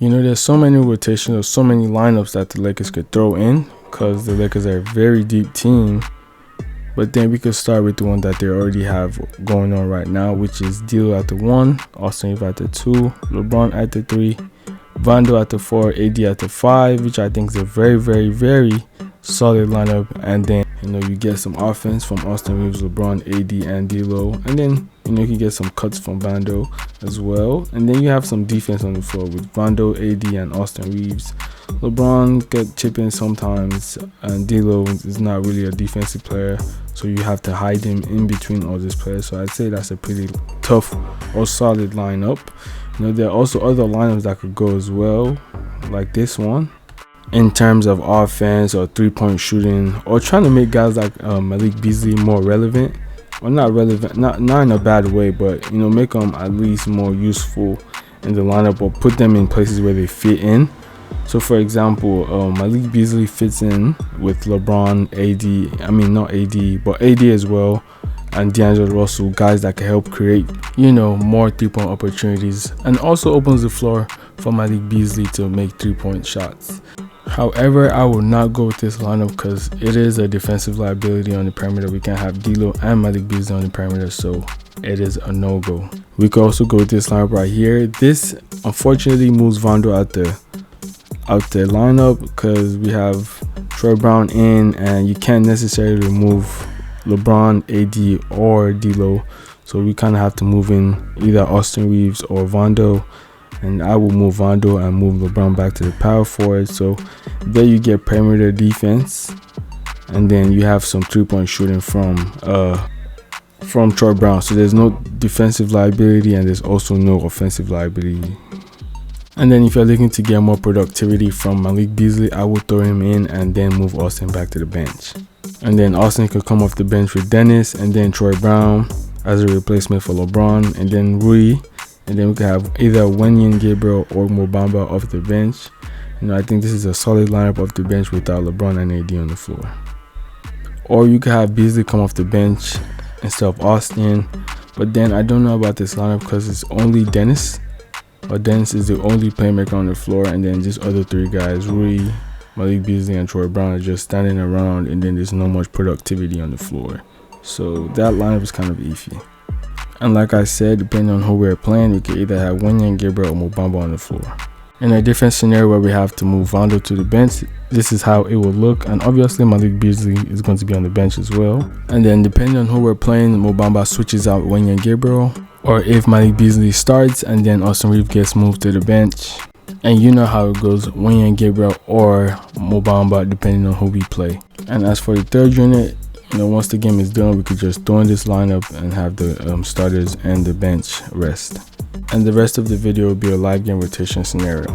You know, there's so many rotations or so many lineups that the Lakers could throw in because the Lakers are a very deep team. But then we could start with the one that they already have going on right now, which is D'Lo at the 1, Austin Reeves at the 2, LeBron at the 3, Vando at the 4, AD at the 5, which I think is a very, very, very solid lineup. And then, you know, you get some offense from Austin Reeves, LeBron, AD, and D'Lo. And then, you know, you can get some cuts from Vando as well. And then you have some defense on the floor with Vando, AD, and Austin Reeves. LeBron get chip in sometimes, and D'Lo is not really a defensive player, so you have to hide him in between all these players. So I'd say that's a pretty tough or solid lineup. You know, there are also other lineups that could go as well, like this one, in terms of offense or three-point shooting, or trying to make guys like Malik Beasley more relevant. Well, not relevant, not in a bad way, but, you know, make them at least more useful in the lineup, or put them in places where they fit in. So for example, Malik Beasley fits in with LeBron, AD, I mean not AD, but AD as well, and D'Angelo Russell, guys that can help create, you know, more three-point opportunities, and also opens the floor for Malik Beasley to make three-point shots. However, I will not go with this lineup because it is a defensive liability on the perimeter. We can't have D'Lo and Malik Beasley on the perimeter, so it is a no-go. We could also go with this lineup right here. This unfortunately moves Vando out the lineup because we have Troy Brown in, and you can't necessarily remove LeBron, AD, or D'Lo, so we kind of have to move in either Austin Reeves or Vando, and I will move Vando and move LeBron back to the power forward. So there you get perimeter defense, and then you have some three-point shooting from Troy Brown. So there's no defensive liability, and there's also no offensive liability. And then if you're looking to get more productivity from Malik Beasley, I would throw him in and then move Austin back to the bench. And then Austin could come off the bench with Dennis, and then Troy Brown as a replacement for LeBron, and then Rui. And then we could have either Wenyen Gabriel or Mo Bamba off the bench. You know, I think this is a solid lineup off the bench without LeBron and AD on the floor. Or you could have Beasley come off the bench instead of Austin. But then I don't know about this lineup because it's only Dennis. But Dennis is the only playmaker on the floor, and then just other three guys, Rui, Malik Beasley, and Troy Brown, are just standing around, and then there's no much productivity on the floor. So that lineup is kind of iffy. And like I said, depending on who we're playing, we could either have Wenyen Gabriel or Mo Bamba on the floor. In a different scenario where we have to move Vando to the bench, this is how it will look, and obviously Malik Beasley is going to be on the bench as well. And then depending on who we're playing, Mo Bamba switches out Wenyen Gabriel, or if Malik Beasley starts and then Austin Reeves gets moved to the bench. And you know how it goes, Wenyen Gabriel or Mo Bamba, depending on who we play. And as for the third unit, you know, once the game is done, we could just throw in this lineup and have the starters and the bench rest. And the rest of the video will be a live game rotation scenario.